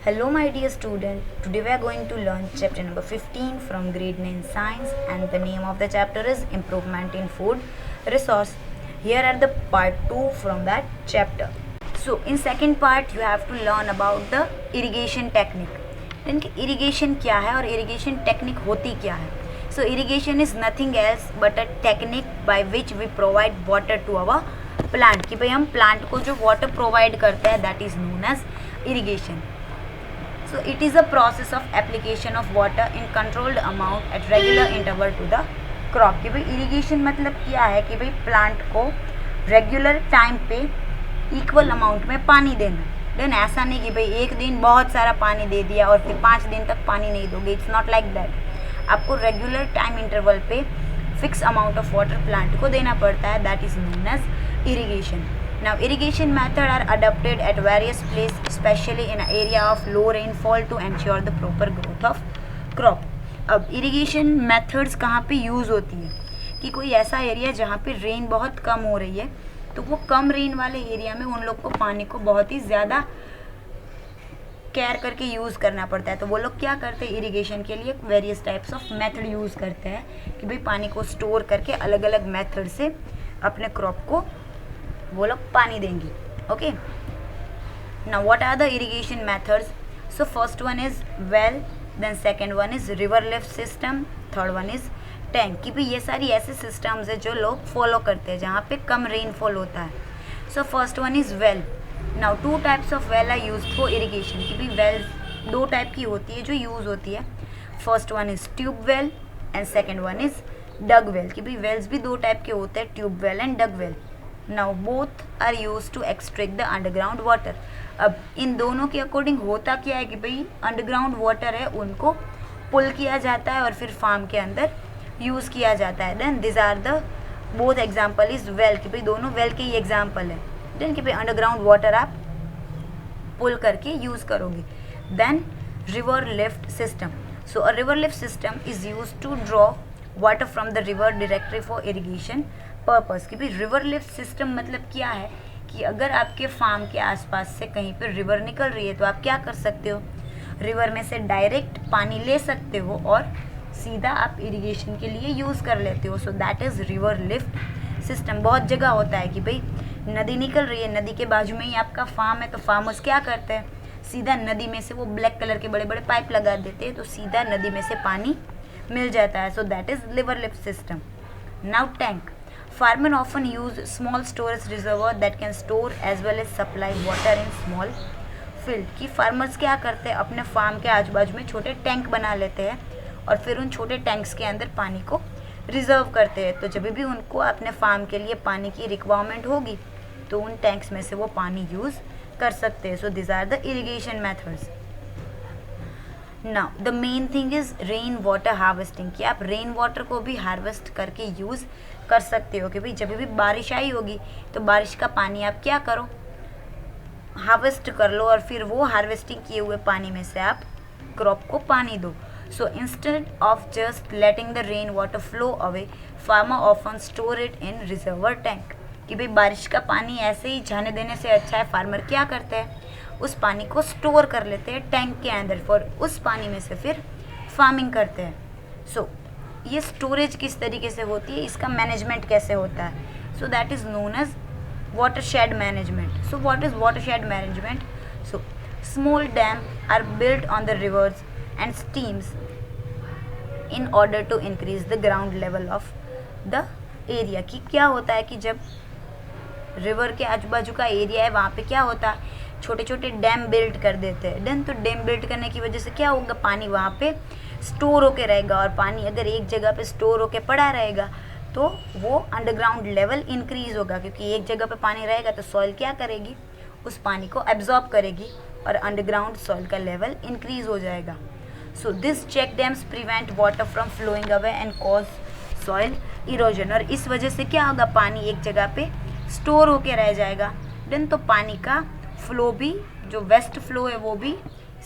Hello my dear student, today we are going to learn chapter number 15 from grade 9 science, and the name of the chapter is improvement in food resource. Here are the part 2 from that chapter. So in second part you have to learn about the irrigation technique. Then irrigation क्या है और irrigation technique होती क्या है. So irrigation is nothing else but a technique by which we provide water to our plant. कि भाई हम plant को जो water provide करते हैं that is known as irrigation. So it is a process of application of water in controlled amount at regular interval to the crop. कि भाई irrigation मतलब क्या है कि भाई प्लांट को रेगुलर टाइम पे इक्वल अमाउंट में पानी देना. देन ऐसा नहीं कि भाई एक दिन बहुत सारा पानी दे दिया और फिर 5 दिन तक पानी नहीं दोगे. It's not like that. आपको रेगुलर टाइम इंटरवल पे fix amount of water plant को देना पड़ता है. That is known as irrigation. Now irrigation method are adopted at various places, especially in an area of low rainfall to ensure the proper growth of crop. अब irrigation methods कहाँ पे use होती है कि कोई ऐसा एरिया जहाँ पे रेन बहुत कम हो रही है तो वो कम रेन वाले एरिया में उन लोग को पानी को बहुत ही ज़्यादा केयर करके यूज़ करना पड़ता है. तो वो लोग क्या करते हैं इरिगेशन के लिए various types of method use करते हैं कि भाई पानी को स्टोर करके अलग अलग मेथड से अपने क्रॉप को वो लोग पानी देंगे. Okay, now what are the irrigation methods. So first one is well, then second one is river lift system, third one is tank. कि भाई ये सारी ऐसे सिस्टम्स है जो लोग फॉलो करते हैं जहाँ पे कम रेनफॉल होता है. So first one is well. Now two types of well are use for irrigation. कि भाई वेल दो टाइप की होती है जो यूज़ होती है. First one is tube well and second one is dug well. कि भाई वेल्स भी दो टाइप के होते हैं, tube well and dug well. Now both are use to extract the underground water. अब इन दोनों के अकॉर्डिंग होता क्या है कि भाई अंडरग्राउंड वाटर है उनको पुल किया जाता है और फिर फार्म के अंदर यूज़ किया जाता है. Then this are the both example is well. कि भाई दोनों वेल के ही एग्जाम्पल है. देन कि भाई अंडरग्राउंड वाटर आप पुल करके यूज़ करोगे. Then river lift system. So a river lift system is use to draw water from the river directly for irrigation purpose. कि भाई रिवर लिफ्ट सिस्टम मतलब क्या है कि अगर आपके फार्म के आसपास से कहीं पर रिवर निकल रही है तो आप क्या कर सकते हो, रिवर में से डायरेक्ट पानी ले सकते हो और सीधा आप इरिगेशन के लिए यूज़ कर लेते हो. सो that is river lift system. बहुत जगह होता है कि भाई नदी निकल रही है, नदी के बाजू में ही आपका फार्म है, तो फार्मर्स क्या करते हैं सीधा नदी में से वो ब्लैक कलर के बड़े बड़े पाइप लगा देते हैं तो सीधा नदी में से पानी मिल जाता है. So that is river lift system. Now tank. Farmer often use small storage reservoir that can store as well as supply water in small field. कि फार्मर्स क्या करते हैं अपने फार्म के आजू बाजू में छोटे टैंक बना लेते हैं और फिर उन छोटे टैंक्स के अंदर पानी को रिजर्व करते हैं. तो जब भी उनको अपने फार्म के लिए पानी की रिक्वायरमेंट होगी तो उन टैंक्स में से वो पानी यूज़ कर सकते हैं. So this are the irrigation methods. Now the main thing is rain water harvesting. कि आप रेन वाटर को भी हार्वेस्ट करके यूज़ कर सकते हो. कि भाई जब भी बारिश आई होगी तो बारिश का पानी आप क्या करो, हार्वेस्ट कर लो और फिर वो हार्वेस्टिंग किए हुए पानी में से आप क्रॉप को पानी दो. So instead of just letting the rain water flow away, farmer often store it in reservoir tank. कि भाई बारिश का पानी ऐसे ही जाने देने से अच्छा है, फार्मर क्या करते हैं उस पानी को स्टोर कर लेते हैं टैंक के अंदर, और उस पानी में से फिर फार्मिंग करते हैं. सो ये स्टोरेज किस तरीके से होती है, इसका मैनेजमेंट कैसे होता है. So that is known as water shed management. So what is water shed management. So small dam are built on the rivers and streams in order to increase the ground level of the area. कि क्या होता है कि जब river के आजू बाजू का एरिया है वहाँ पे क्या होता है छोटे छोटे डैम बिल्ड कर देते हैं. देन तो डैम बिल्ड करने की वजह से क्या होगा, पानी वहाँ पे स्टोर होके रहेगा और पानी अगर एक जगह पे स्टोर होके पड़ा रहेगा तो वो अंडरग्राउंड लेवल इंक्रीज होगा. क्योंकि एक जगह पे पानी रहेगा तो सॉइल क्या करेगी, उस पानी को एब्जॉर्ब करेगी और अंडरग्राउंड सॉइल का लेवल इंक्रीज हो जाएगा. So this check dams prevent water from flowing away and cause soil erosion. और इस वजह से क्या होगा, पानी एक जगह पे स्टोर होके रह जाएगा. देन तो पानी का फ्लो भी, जो वेस्ट फ्लो है वो भी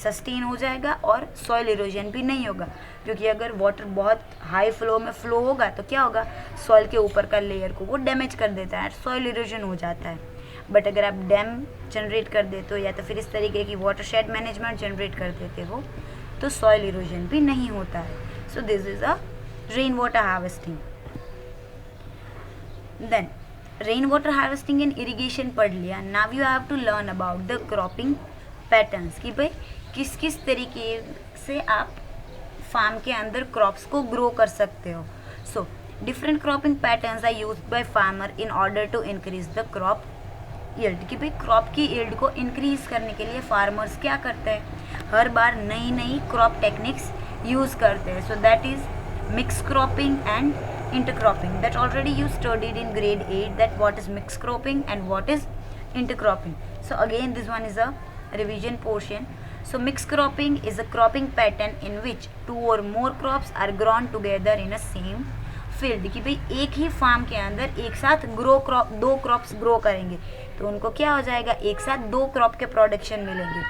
सस्टेन हो जाएगा और सॉइल इरोजन भी नहीं होगा. क्योंकि अगर वाटर बहुत हाई फ्लो में फ्लो होगा तो क्या होगा, सॉइल के ऊपर का लेयर को वो डैमेज कर देता है, सॉइल इरोजन हो जाता है. बट अगर आप डैम जनरेट कर देते हो या तो फिर इस तरीके की वाटर शेड मैनेजमेंट जनरेट कर देते हो तो सॉइल इरोजन भी नहीं होता है. So this is a rain water harvesting. Then rain water harvesting and irrigation पढ़ लिया. Now you have to learn about the cropping patterns कि भाई किस किस तरीके से आप फार्म के अंदर क्रॉप्स को ग्रो कर सकते हो. So different cropping patterns are used by farmer in order to increase the crop yield. कि भाई क्रॉप की यील्ड को इंक्रीज करने के लिए फार्मर्स क्या करते हैं, हर बार नई नई क्रॉप टेक्निक्स यूज़ करते हैं. So that is mix cropping and intercropping that already you studied in grade 8 that what is mixed cropping and what is intercropping. So again this one is a revision portion. So mixed cropping is a cropping pattern in which two or more crops are grown together in a same field. कि भाई एक ही farm के अंदर एक साथ दो crops grow करेंगे तो उनको क्या हो जाएगा, एक साथ दो क्रॉप के प्रोडक्शन मिलेंगे.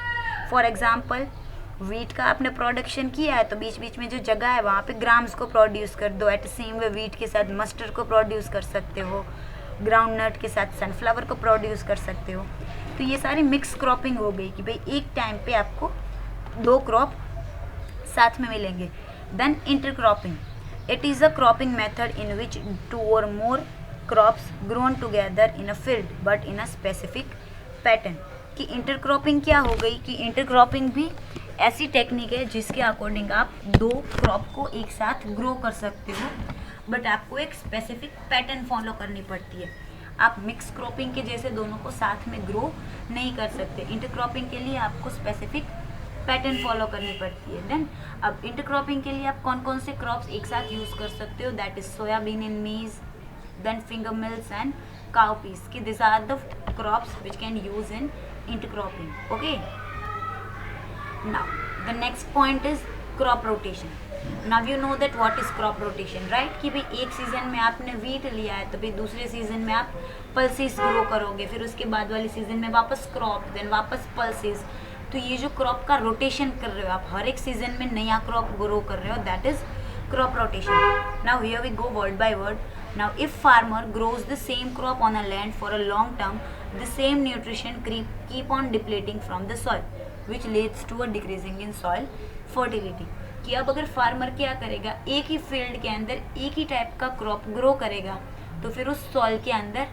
फॉर एग्जाम्पल वीट का आपने प्रोडक्शन किया है तो बीच बीच में जो जगह है वहाँ पे ग्राम्स को प्रोड्यूस कर दो. एट सेम वे वीट के साथ मस्टर्ड को प्रोड्यूस कर सकते हो, ग्राउंड नट के साथ सनफ्लावर को प्रोड्यूस कर सकते हो. तो ये सारी मिक्स क्रॉपिंग हो गई कि भाई एक टाइम पे आपको दो क्रॉप साथ में मिलेंगे. Then intercropping, it is a cropping method in which two or more crops grown together in a field but in a specific pattern. कि इंटरक्रॉपिंग क्या हो गई कि इंटरक्रॉपिंग भी ऐसी टेक्निक है जिसके अकॉर्डिंग आप दो क्रॉप को एक साथ ग्रो कर सकते हो बट आपको एक स्पेसिफिक पैटर्न फॉलो करनी पड़ती है. आप मिक्स क्रॉपिंग के जैसे दोनों को साथ में ग्रो नहीं कर सकते. इंटरक्रॉपिंग के लिए आपको स्पेसिफिक पैटर्न फॉलो करनी पड़ती है. देन अब इंटरक्रॉपिंग के लिए आप कौन कौन से क्रॉप्स एक साथ यूज़ कर सकते हो, that is soybean in maize, then finger mills and cow peas. कि this are the crops which can use in intercropping. Okay, now the next point is crop rotation. Now you know that what is crop rotation, right? कि भाई एक season में आपने wheat लिया है तो भाई दूसरे सीजन में आप पल्सेस ग्रो करोगे, फिर उसके बाद वाले सीजन में वापस क्रॉप, देन वापस पल्सेस. तो ये जो क्रॉप का रोटेशन कर रहे हो आप, हर एक सीजन में नया क्रॉप ग्रो कर रहे हो, that is crop rotation. Now here we go word by word. Now if farmer grows the same crop on a land for a long term, the same nutrition keep on depleting from the soil, which leads to a decreasing in soil fertility. कि अब अगर farmer क्या करेगा, एक ही field के अंदर एक ही type का क्रॉप ग्रो करेगा तो फिर उस सॉइल के अंदर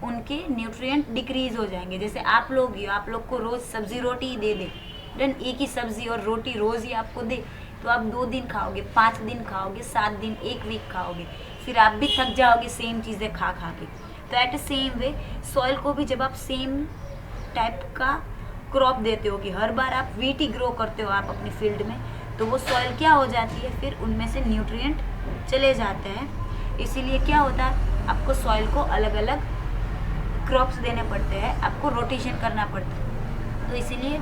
उनके न्यूट्रिएंट डिक्रीज हो जाएंगे. जैसे आप लोग ही, आप लोग को रोज़ सब्जी रोटी ही दे दे, देन एक ही सब्जी और रोटी रोज़ ही आपको दे तो आप 2 दिन खाओगे, 5 दिन खाओगे, 7 दिन, 1 वीक खाओगे, फिर आप भी थक जाओगे सेम चीज़ें खा खा के. तो at the same way soil को भी जब आप सेम टाइप का क्रॉप देते हो कि हर बार आप वीट ही ग्रो करते हो आप अपनी फील्ड में, तो वो सॉइल क्या हो जाती है, फिर उनमें से न्यूट्रिएंट चले जाते हैं. इसीलिए क्या होता है, आपको सॉइल को अलग अलग क्रॉप्स देने पड़ते हैं, आपको रोटेशन करना पड़ता है. तो इसीलिए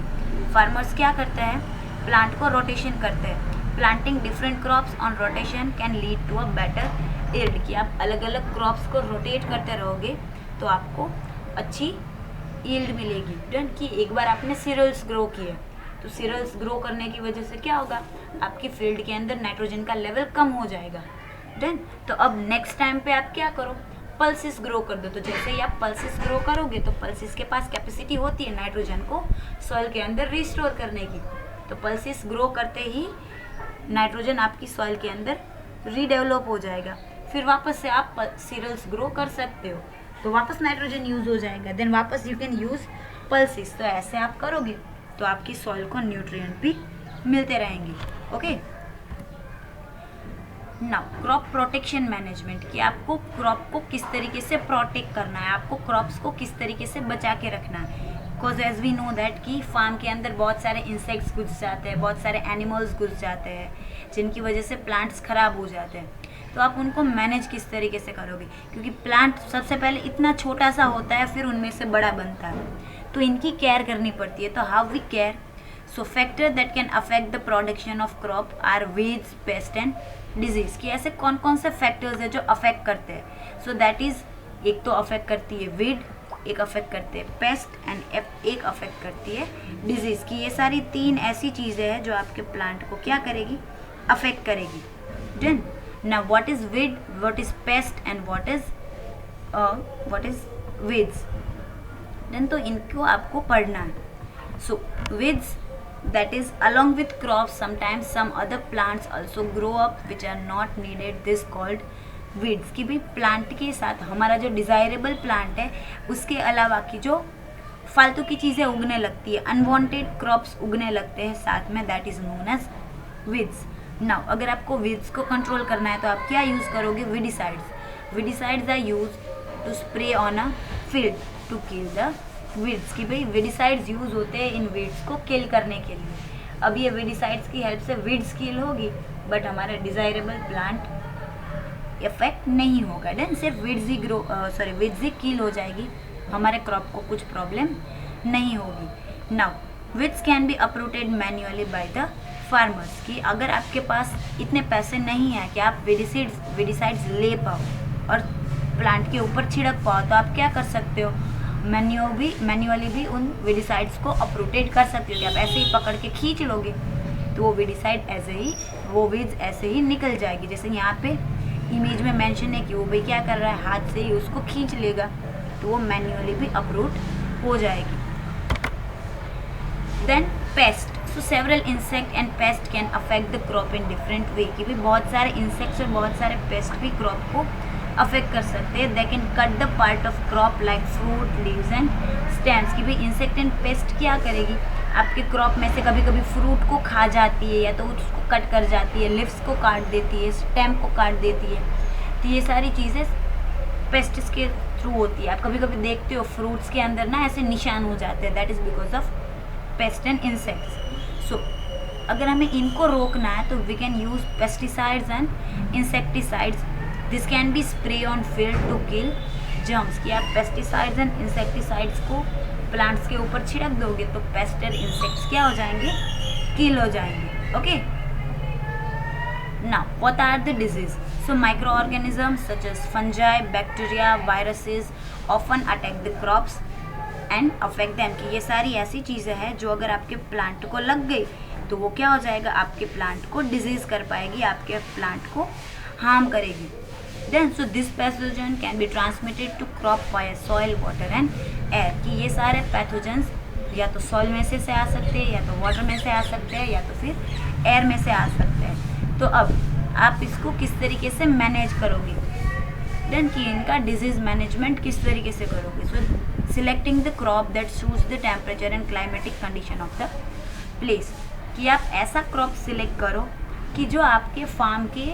फार्मर्स क्या करते हैं, प्लांट को रोटेशन करते हैं. Planting different crops on rotation can lead to a better yield. कि आप अलग अलग क्रॉप्स को रोटेट करते रहोगे तो आपको अच्छी यील्ड मिलेगी. डन. कि एक बार आपने सीरियल्स ग्रो किए तो सीरियल्स ग्रो करने की वजह से क्या होगा, आपकी फील्ड के अंदर नाइट्रोजन का लेवल कम हो जाएगा. डन. तो अब नेक्स्ट टाइम पे आप क्या करो, पल्सेस ग्रो कर दो. तो जैसे ही आप पल्सेस ग्रो करोगे तो पल्सेस के पास कैपेसिटी होती है नाइट्रोजन को सॉइल के अंदर रिस्टोर करने की. तो पल्सेस ग्रो करते ही नाइट्रोजन आपकी सॉइल के अंदर रीडेवलप हो जाएगा, फिर वापस से आप सीरियल्स ग्रो कर सकते हो तो वापस नाइट्रोजन यूज़ हो जाएगा, देन वापस यू कैन यूज़ पल्सेस. तो ऐसे आप करोगे तो आपकी सॉइल को न्यूट्रिएंट भी मिलते रहेंगे. Okay. Now crop protection management, कि आपको क्रॉप को किस तरीके से प्रोटेक्ट करना है, आपको क्रॉप्स को किस तरीके से बचा के रखना है. Because as we know that कि फार्म के अंदर बहुत सारे इंसेक्ट्स घुस जाते हैं, बहुत सारे एनिमल्स घुस जाते हैं जिनकी वजह से प्लांट्स ख़राब हो जाते हैं. तो आप उनको मैनेज किस तरीके से करोगे, क्योंकि प्लांट सबसे पहले इतना छोटा सा होता है फिर उनमें से बड़ा बनता है, तो इनकी केयर करनी पड़ती है. तो how we care, so factor that can affect the production of crop are weeds, pest and disease. कि ऐसे कौन कौन से फैक्टर्स हैं जो अफेक्ट करते हैं. सो दैट इज़, एक तो अफेक्ट करती है वीड, एक अफेक्ट करते हैं पेस्ट एंड एक अफेक्ट करती है डिजीज़. की ये सारी 3 ऐसी चीज़ें हैं जो आपके प्लांट को क्या करेगी, अफेक्ट करेगी. Then now what is weed, what is pest and what is weeds. Then तो इनको आपको पढ़ना है. So weeds, that is along with crops, sometimes some other plants also grow up which are not needed, this called weeds. कि भाई plant के साथ हमारा जो डिज़ायरेबल प्लांट है उसके अलावा की जो फालतू की चीज़ें उगने लगती है, अनवांटेड क्रॉप्स उगने लगते हैं साथ में, that is known as weeds. Now अगर आपको weeds को कंट्रोल करना है तो आप क्या यूज़ करोगे? weedicides. weedicides are used to spray on a field to kill the weeds. कि भाई weedicides यूज़ होते हैं इन weeds को किल करने के लिए. अब ये weedicides की हेल्प से weeds किल होगी बट हमारा डिज़ायरेबल प्लांट इफेक्ट नहीं होगा. देन सिर्फ weeds ही weeds ही किल हो जाएगी, हमारे क्रॉप को कुछ प्रॉब्लम नहीं होगी. Now weeds can be uprooted manually by the farmers. कि अगर आपके पास इतने पैसे नहीं है कि आप weedicides ले पाओ और प्लांट के ऊपर छिड़क पाओ, तो आप क्या कर सकते हो? मैन्युअली भी उन weedicides को अपरूटेड कर सकते हो. कि आप ऐसे ही पकड़ के खींच लोगे तो वो weedicide वो weeds ऐसे ही निकल जाएगी. जैसे यहाँ पे इमेज में मेंशन है कि वो भाई क्या कर रहा है, हाथ से ही उसको खींच लेगा तो वो मैन्युअली भी अपरूट हो जाएगी. Then pest. So several insect and pest can affect the crop in different way. कि भी बहुत सारे इंसेक्ट्स और बहुत सारे पेस्ट भी क्रॉप को अफेक्ट कर सकते हैं. They can cut the part of crop like fruit, leaves and stems. कि भाई इंसेक्ट एंड पेस्ट क्या करेगी, आपके क्रॉप में से कभी कभी फ्रूट को खा जाती है या तो उसको कट कर जाती है, लीव्स को काट देती है, स्टेम को काट देती है. तो ये सारी चीज़ें पेस्टिस के थ्रू होती है. आप कभी कभी देखते हो फ्रूट्स के अंदर ना ऐसे निशान हो जाते हैं, that is because of pest and insects. So अगर हमें इनको रोकना है तो we can use pesticides and insecticides. This can be spray on field to kill germs. कि आप पेस्टिसाइड्स एंड इंसेक्टिसाइड्स को प्लांट्स के ऊपर छिड़क दोगे तो पेस्ट एंड इंसेक्ट्स क्या हो जाएंगे? किल हो जाएंगे. Okay. Now, what are the disease? So, microorganisms such as fungi, bacteria, viruses often attack the crops and affect them. कि ये सारी ऐसी चीज़ें हैं जो अगर आपके प्लांट को लग गई तो वो क्या हो जाएगा? आपके प्लांट को डिजीज कर पाएगी, आपके प्लांट को हार्म करेगी. Then, so this pathogen can be transmitted to crop via soil, water and air. कि ये सारे पैथोजेंस या तो सॉइल में से आ सकते हैं, या तो वाटर में से आ सकते हैं, या तो फिर एयर में से आ सकते हैं. तो अब आप इसको किस तरीके से मैनेज करोगे? देन कि इनका डिजीज़ मैनेजमेंट किस तरीके से करोगे? So selecting the crop that suits the temperature and climatic condition of the place. कि आप ऐसा क्रॉप सिलेक्ट करो कि जो आपके फार्म के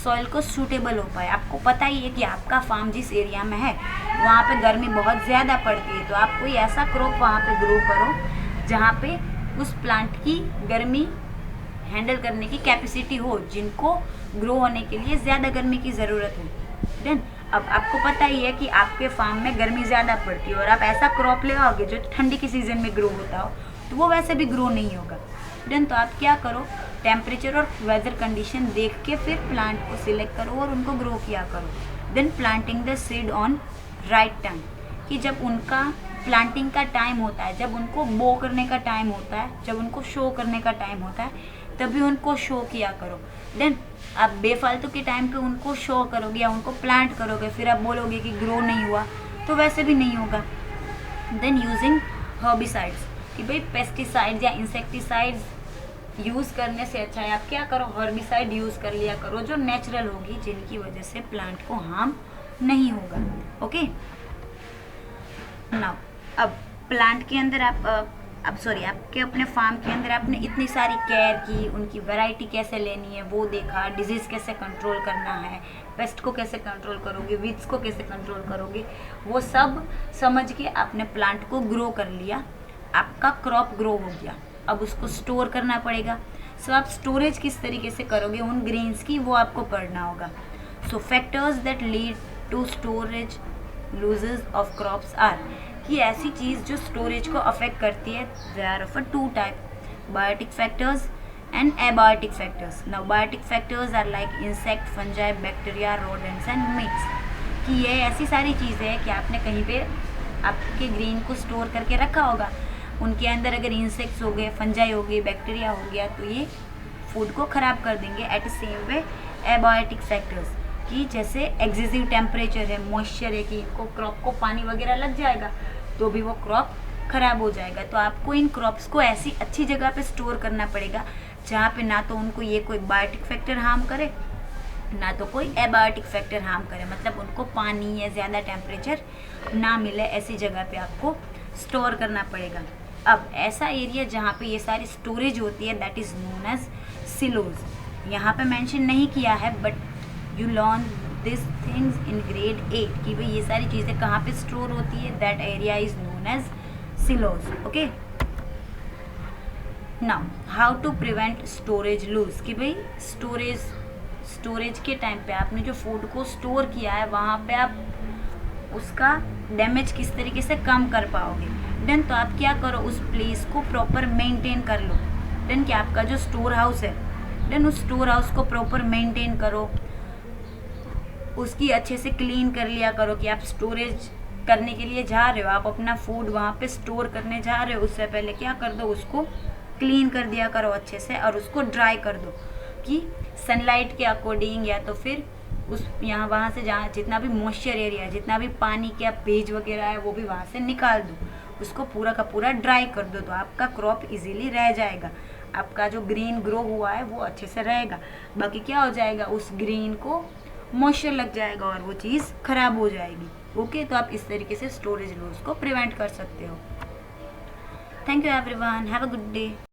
सॉइल को सूटेबल हो पाए. आपको पता ही है कि आपका फार्म जिस एरिया में है वहाँ पे गर्मी बहुत ज़्यादा पड़ती है, तो आप कोई ऐसा क्रॉप वहाँ पे ग्रो करो जहाँ पे उस प्लांट की गर्मी हैंडल करने की कैपेसिटी हो, जिनको ग्रो होने के लिए ज़्यादा गर्मी की ज़रूरत हो. देन अब आपको पता ही है कि आपके फार्म में गर्मी ज़्यादा पड़ती है और आप ऐसा क्रॉप ले आओगे जो ठंडी के सीज़न में ग्रो होता हो तो वो वैसे भी ग्रो नहीं होगा. देन तो आप क्या करो, टेम्परेचर और वेदर कंडीशन देख के फिर प्लांट को सिलेक्ट करो और उनको ग्रो किया करो. Then planting the seed on right time. कि जब उनका प्लांटिंग का टाइम होता है, जब उनको बो करने का टाइम होता है, जब उनको शो करने का टाइम होता है, तभी उनको शो किया करो. देन आप बेफालतू के टाइम पे उनको शो करोगे या उनको प्लांट करोगे, फिर आप बोलोगे कि ग्रो नहीं हुआ, तो वैसे भी नहीं होगा. Then using herbicides. कि भाई पेस्टिसाइड्स या इंसेक्टिसाइड्स यूज़ करने से अच्छा है आप क्या करो, हर्बिसाइड यूज़ कर लिया करो जो नेचुरल होगी, जिनकी वजह से प्लांट को हार्म नहीं होगा. ओके. नाउ अब प्लांट के अंदर आपके अपने फार्म के अंदर आपने इतनी सारी केयर की, उनकी वैरायटी कैसे लेनी है वो देखा, डिजीज़ कैसे कंट्रोल करना है, पेस्ट को कैसे कंट्रोल करोगे, वीड्स को कैसे कंट्रोल करोगे, वो सब समझ के आपने प्लांट को ग्रो कर लिया, आपका क्रॉप ग्रो हो गया. अब उसको स्टोर करना पड़ेगा. सो आप स्टोरेज किस तरीके से करोगे उन ग्रेन्स की, वो आपको पढ़ना होगा. सो factors that lead to storage losses of crops are. कि ऐसी चीज़ जो स्टोरेज को अफेक्ट करती है, they are of a two type, biotic factors and abiotic factors. Now biotic factors are like insect, fungi, bacteria, rodents and mites. कि ये ऐसी सारी चीज़ें हैं कि आपने कहीं पे आपके ग्रेन को स्टोर करके रखा होगा, उनके अंदर अगर इंसेक्ट्स हो गए, फंजाई हो गई, बैक्टीरिया हो गया, तो ये फूड को ख़राब कर देंगे. At the same way abiotic factors कि जैसे एक्सेसिव टेम्परेचर है, मॉइस्चर है, कि इनको क्रॉप को पानी वगैरह लग जाएगा तो भी वो क्रॉप खराब हो जाएगा। तो आपको इन क्रॉप्स को ऐसी अच्छी जगह पे स्टोर करना पड़ेगा जहाँ पे ना तो उनको ये कोई बायोटिक फैक्टर हार्म करे, ना तो कोई एबायोटिक फैक्टर हार्म करे, मतलब उनको पानी या ज़्यादा टेम्परेचर ना मिले, ऐसी जगह पे आपको स्टोर करना पड़ेगा। अब ऐसा एरिया जहाँ पे ये सारी स्टोरेज होती है that is known as silos. यहाँ पे मेंशन नहीं किया है but you learn this things in grade 8 कि भाई ये सारी चीज़ें कहाँ पे स्टोर होती है, that area is known as silos. Okay, now how to prevent storage loss, कि भाई स्टोरेज के टाइम पे आपने जो फूड को स्टोर किया है वहाँ पे आप उसका डैमेज किस तरीके से कम कर पाओगे। देन तो आप क्या करो, उस प्लेस को प्रॉपर मेंटेन कर लो। देन क्या आपका जो स्टोर हाउस है, देन उस स्टोर हाउस को प्रॉपर मेंटेन करो, उसकी अच्छे से क्लीन कर लिया करो। कि आप स्टोरेज करने के लिए जा रहे हो, आप अपना फूड वहाँ पे स्टोर करने जा रहे हो, उससे पहले क्या कर दो, उसको क्लीन कर दिया करो अच्छे से और उसको ड्राई कर दो कि सनलाइट के अकॉर्डिंग, या तो फिर उस यहाँ वहाँ से जहाँ जितना भी मॉइस्चर एरिया है, जितना भी पानी का पेज वगैरह है वो भी वहाँ से निकाल दो, उसको पूरा का पूरा ड्राई कर दो। तो आपका क्रॉप इजीली रह जाएगा, आपका जो ग्रीन ग्रो हुआ है वो अच्छे से रहेगा। बाकी क्या हो जाएगा, उस ग्रीन को मॉइस्चर लग जाएगा और वो चीज़ ख़राब हो जाएगी। ओके, तो आप इस तरीके से स्टोरेज लॉस को प्रिवेंट कर सकते हो। Thank you everyone, have a good day.